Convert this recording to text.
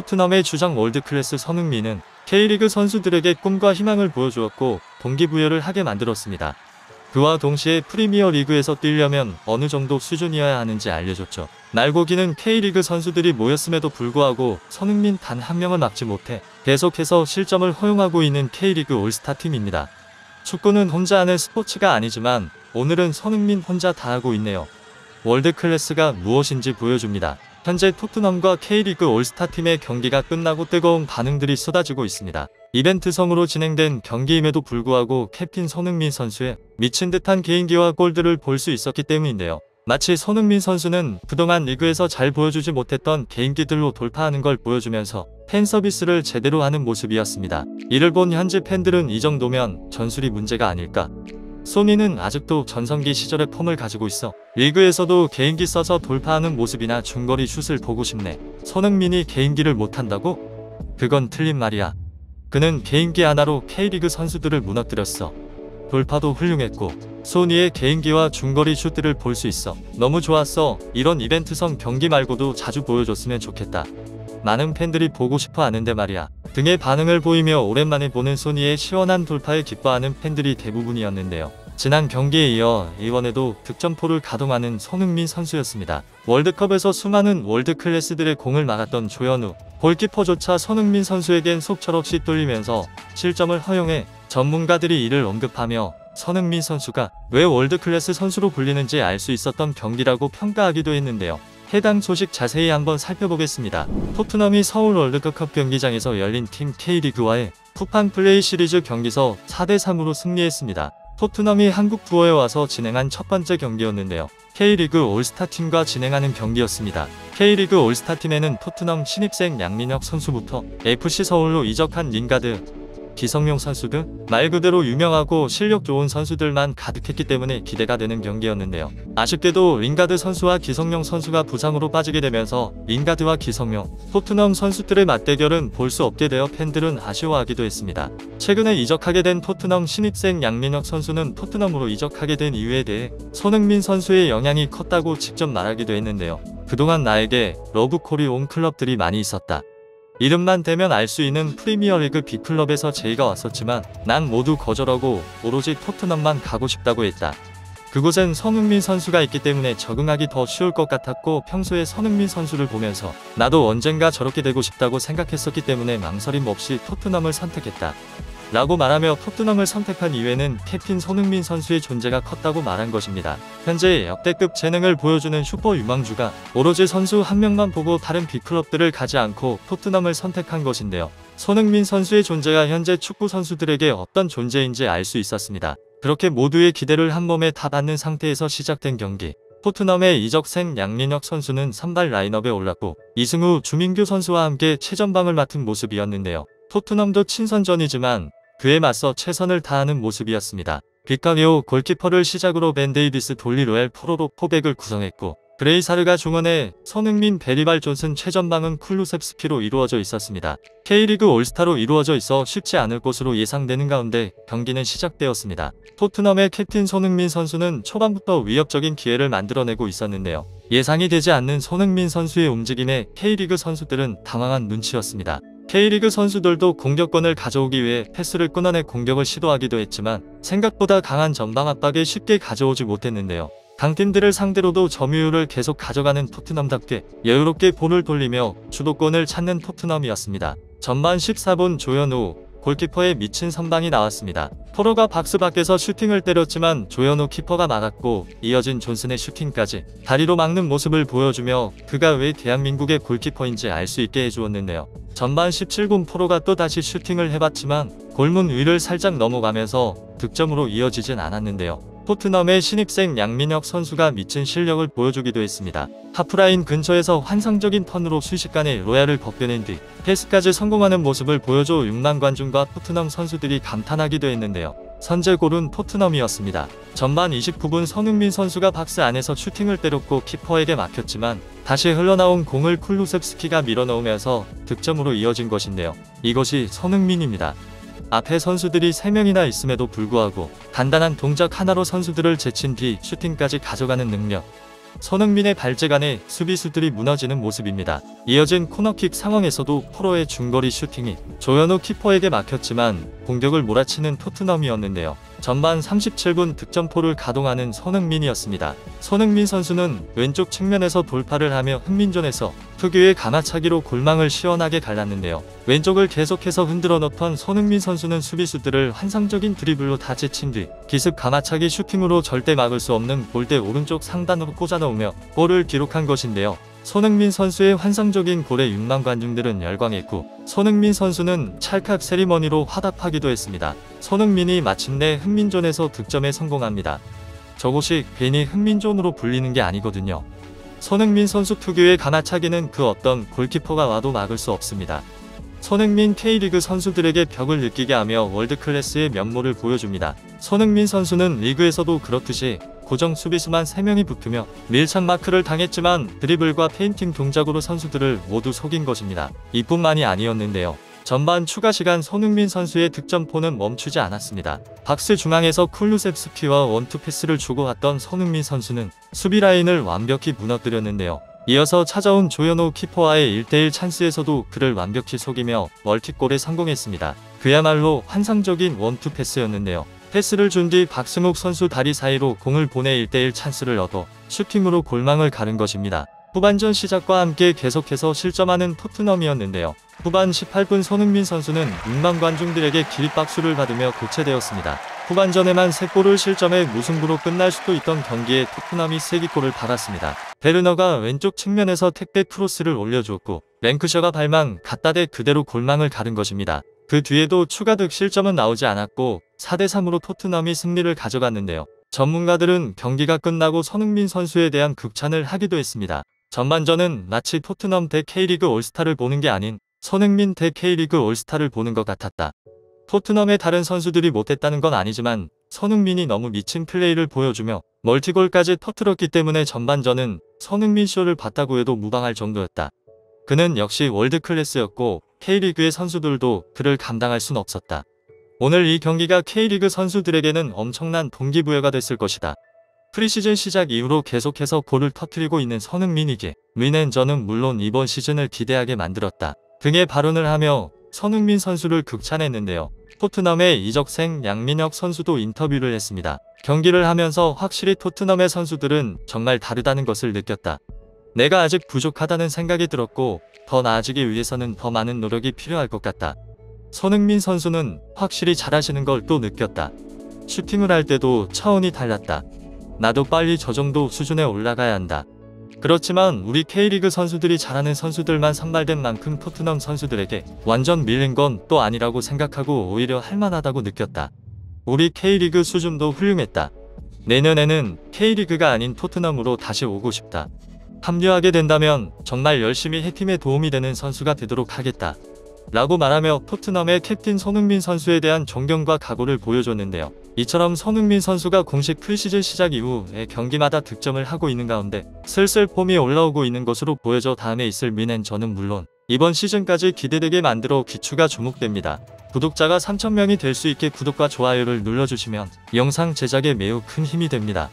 토트넘의 주장 월드클래스 손흥민은 K리그 선수들에게 꿈과 희망을 보여주었고 동기부여를 하게 만들었습니다. 그와 동시에 프리미어리그에서 뛰려면 어느 정도 수준이어야 하는지 알려줬죠. 날고기는 K리그 선수들이 모였음에도 불구하고 손흥민 단 한 명을 막지 못해 계속해서 실점을 허용하고 있는 K리그 올스타팀입니다. 축구는 혼자 하는 스포츠가 아니지만 오늘은 손흥민 혼자 다 하고 있네요. 월드클래스가 무엇인지 보여줍니다. 현재 토트넘과 K리그 올스타팀의 경기가 끝나고 뜨거운 반응들이 쏟아지고 있습니다. 이벤트성으로 진행된 경기임에도 불구하고 캡틴 손흥민 선수의 미친 듯한 개인기와 골들을 볼 수 있었기 때문인데요. 마치 손흥민 선수는 그동안 리그에서 잘 보여주지 못했던 개인기들로 돌파하는 걸 보여주면서 팬 서비스를 제대로 하는 모습이었습니다. 이를 본 현지 팬들은 이 정도면 전술이 문제가 아닐까? 소니는 아직도 전성기 시절의 폼을 가지고 있어 리그에서도 개인기 써서 돌파하는 모습이나 중거리 슛을 보고 싶네. 손흥민이 개인기를 못한다고? 그건 틀린 말이야. 그는 개인기 하나로 K리그 선수들을 무너뜨렸어. 돌파도 훌륭했고 소니의 개인기와 중거리 슛들을 볼 수 있어. 너무 좋았어. 이런 이벤트성 경기 말고도 자주 보여줬으면 좋겠다. 많은 팬들이 보고 싶어 하는데 말이야. 등의 반응을 보이며 오랜만에 보는 소니의 시원한 돌파에 기뻐하는 팬들이 대부분이었는데요. 지난 경기에 이어 이번에도 득점포를 가동하는 손흥민 선수였습니다. 월드컵에서 수많은 월드클래스들의 공을 막았던 조현우, 골키퍼조차 손흥민 선수에겐 속절없이 뚫리면서 실점을 허용해 전문가들이 이를 언급하며 손흥민 선수가 왜 월드클래스 선수로 불리는지 알 수 있었던 경기라고 평가하기도 했는데요. 해당 소식 자세히 한번 살펴보겠습니다. 토트넘이 서울 월드컵 경기장에서 열린 팀 K리그와의 쿠팡 플레이 시리즈 경기서 4대3으로 승리했습니다. 토트넘이 한국 투어에 와서 진행한 첫 번째 경기였는데요. K리그 올스타팀과 진행하는 경기였습니다. K리그 올스타팀에는 토트넘 신입생 양민혁 선수부터 FC 서울로 이적한 링가드, 기성용 선수 등 말 그대로 유명하고 실력 좋은 선수들만 가득했기 때문에 기대가 되는 경기였는데요. 아쉽게도 링가드 선수와 기성용 선수가 부상으로 빠지게 되면서 링가드와 기성용, 토트넘 선수들의 맞대결은 볼 수 없게 되어 팬들은 아쉬워하기도 했습니다. 최근에 이적하게 된 토트넘 신입생 양민혁 선수는 토트넘으로 이적하게 된 이유에 대해 손흥민 선수의 영향이 컸다고 직접 말하기도 했는데요. 그동안 나에게 러브콜이 온 클럽들이 많이 있었다. 이름만 대면 알 수 있는 프리미어리그 B클럽에서 제의가 왔었지만 난 모두 거절하고 오로지 토트넘만 가고 싶다고 했다. 그곳엔 손흥민 선수가 있기 때문에 적응하기 더 쉬울 것 같았고 평소에 손흥민 선수를 보면서 나도 언젠가 저렇게 되고 싶다고 생각했었기 때문에 망설임 없이 토트넘을 선택했다. 라고 말하며 토트넘을 선택한 이유에는 캡틴 손흥민 선수의 존재가 컸다고 말한 것입니다. 현재 역대급 재능을 보여주는 슈퍼 유망주가 오로지 선수 한 명만 보고 다른 B클럽들을 가지 않고 토트넘을 선택한 것인데요. 손흥민 선수의 존재가 현재 축구 선수들에게 어떤 존재인지 알 수 있었습니다. 그렇게 모두의 기대를 한 몸에 다 받는 상태에서 시작된 경기. 토트넘의 이적생 양민혁 선수는 선발 라인업에 올랐고 이승우, 주민규 선수와 함께 최전방을 맡은 모습이었는데요. 토트넘도 친선전이지만 그에 맞서 최선을 다하는 모습이었습니다. 비카리오 골키퍼를 시작으로 벤 데이비스, 돌리로엘, 포로로 포백을 구성했고 그레이사르가 중원에 손흥민, 베리발 존슨, 최전방은 쿨루셉스키로 이루어져 있었습니다. K리그 올스타로 이루어져 있어 쉽지 않을 것으로 예상되는 가운데 경기는 시작되었습니다. 토트넘의 캡틴 손흥민 선수는 초반부터 위협적인 기회를 만들어내고 있었는데요. 예상이 되지 않는 손흥민 선수의 움직임에 K리그 선수들은 당황한 눈치였습니다. K리그 선수들도 공격권을 가져오기 위해 패스를 끊어내 공격을 시도하기도 했지만 생각보다 강한 전방 압박에 쉽게 가져오지 못했는데요. 강팀들을 상대로도 점유율을 계속 가져가는 토트넘답게 여유롭게 볼을 돌리며 주도권을 찾는 토트넘이었습니다. 전반 14분 조현우, 골키퍼의 미친 선방이 나왔습니다. 포로가 박스 밖에서 슈팅을 때렸지만 조현우 키퍼가 막았고 이어진 존슨의 슈팅까지 다리로 막는 모습을 보여주며 그가 왜 대한민국의 골키퍼인지 알 수 있게 해주었는데요. 전반 17분 포로가 또다시 슈팅을 해봤지만 골문 위를 살짝 넘어가면서 득점으로 이어지진 않았는데요. 토트넘의 신입생 양민혁 선수가 미친 실력을 보여주기도 했습니다. 하프라인 근처에서 환상적인 턴으로 순식간에 로얄을 벗겨낸 뒤 패스까지 성공하는 모습을 보여줘 6만 관중과 토트넘 선수들이 감탄하기도 했는데요. 선제골은 토트넘이었습니다. 전반 29분 손흥민 선수가 박스 안에서 슈팅을 때렸고 키퍼에게 막혔지만 다시 흘러나온 공을 쿨루셉스키가 밀어넣으면서 득점으로 이어진 것인데요. 이것이 손흥민입니다. 앞에 선수들이 3명이나 있음에도 불구하고 간단한 동작 하나로 선수들을 제친 뒤 슈팅까지 가져가는 능력. 손흥민의 발재간에 수비수들이 무너지는 모습입니다. 이어진 코너킥 상황에서도 포로의 중거리 슈팅이 조현우 키퍼에게 막혔지만 공격을 몰아치는 토트넘이었는데요. 전반 37분 득점포를 가동하는 손흥민이었습니다. 손흥민 선수는 왼쪽 측면에서 돌파를 하며 흥민존에서 특유의 가마차기로 골망을 시원하게 갈랐는데요. 왼쪽을 계속해서 흔들어 넣던 손흥민 선수는 수비수들을 환상적인 드리블로 다 제친 뒤 기습 가마차기 슈팅으로 절대 막을 수 없는 골대 오른쪽 상단으로 꽂아 넣으며 골을 기록한 것인데요. 손흥민 선수의 환상적인 골에 6만 관중들은 열광했고 손흥민 선수는 찰칵 세리머니로 화답하기도 했습니다. 손흥민이 마침내 흥민존에서 득점에 성공합니다. 저곳이 괜히 흥민존으로 불리는 게 아니거든요. 손흥민 선수 특유의 가마차기는 그 어떤 골키퍼가 와도 막을 수 없습니다. 손흥민 K리그 선수들에게 벽을 느끼게 하며 월드클래스의 면모를 보여줍니다. 손흥민 선수는 리그에서도 그렇듯이 고정 수비수만 3명이 붙으며 밀착 마크를 당했지만 드리블과 페인팅 동작으로 선수들을 모두 속인 것입니다. 이뿐만이 아니었는데요. 전반 추가 시간 손흥민 선수의 득점포는 멈추지 않았습니다. 박스 중앙에서 쿨루셉스키와 원투 패스를 주고받던 손흥민 선수는 수비 라인을 완벽히 무너뜨렸는데요. 이어서 찾아온 조현우 키퍼와의 1대1 찬스에서도 그를 완벽히 속이며 멀티골에 성공했습니다. 그야말로 환상적인 원투 패스였는데요. 패스를 준 뒤 박승욱 선수 다리 사이로 공을 보내 1대1 찬스를 얻어 슈팅으로 골망을 가른 것입니다. 후반전 시작과 함께 계속해서 실점하는 토트넘이었는데요. 후반 18분 손흥민 선수는 6만 관중들에게 기립박수를 받으며 교체되었습니다. 후반전에만 3골을 실점해 무승부로 끝날 수도 있던 경기에 토트넘이 쐐기골을 박았습니다. 베르너가 왼쪽 측면에서 택배 크로스를 올려주었고 랭크셔가 발망 갖다 대 그대로 골망을 가른 것입니다. 그 뒤에도 추가 득실점은 나오지 않았고 4대3으로 토트넘이 승리를 가져갔는데요. 전문가들은 경기가 끝나고 손흥민 선수에 대한 극찬을 하기도 했습니다. 전반전은 마치 토트넘 대 K리그 올스타를 보는 게 아닌 손흥민 대 K리그 올스타를 보는 것 같았다. 토트넘의 다른 선수들이 못했다는 건 아니지만 손흥민이 너무 미친 플레이를 보여주며 멀티골까지 터뜨렸기 때문에 전반전은 손흥민 쇼를 봤다고 해도 무방할 정도였다. 그는 역시 월드클래스였고 K리그의 선수들도 그를 감당할 순 없었다. 오늘 이 경기가 K리그 선수들에게는 엄청난 동기부여가 됐을 것이다. 프리시즌 시작 이후로 계속해서 골을 터뜨리고 있는 손흥민에게 류넨저는 물론 이번 시즌을 기대하게 만들었다 등의 발언을 하며 손흥민 선수를 극찬했는데요. 토트넘의 이적생 양민혁 선수도 인터뷰를 했습니다. 경기를 하면서 확실히 토트넘의 선수들은 정말 다르다는 것을 느꼈다. 내가 아직 부족하다는 생각이 들었고 더 나아지기 위해서는 더 많은 노력이 필요할 것 같다. 손흥민 선수는 확실히 잘하시는 걸 또 느꼈다. 슈팅을 할 때도 차원이 달랐다. 나도 빨리 저 정도 수준에 올라가야 한다. 그렇지만 우리 K리그 선수들이 잘하는 선수들만 선발된 만큼 토트넘 선수들에게 완전 밀린 건 또 아니라고 생각하고 오히려 할만하다고 느꼈다. 우리 K리그 수준도 훌륭했다. 내년에는 K리그가 아닌 토트넘으로 다시 오고 싶다. 합류하게 된다면 정말 열심히 해팀에 도움이 되는 선수가 되도록 하겠다. 라고 말하며 토트넘의 캡틴 손흥민 선수에 대한 존경과 각오를 보여줬는데요. 이처럼 손흥민 선수가 공식 프리시즌 시작 이후에 경기마다 득점을 하고 있는 가운데 슬슬 폼이 올라오고 있는 것으로 보여져 다음에 있을 류넨저는 물론 이번 시즌까지 기대되게 만들어 귀추가 주목됩니다. 구독자가 3,000명이 될 수 있게 구독과 좋아요를 눌러주시면 영상 제작에 매우 큰 힘이 됩니다.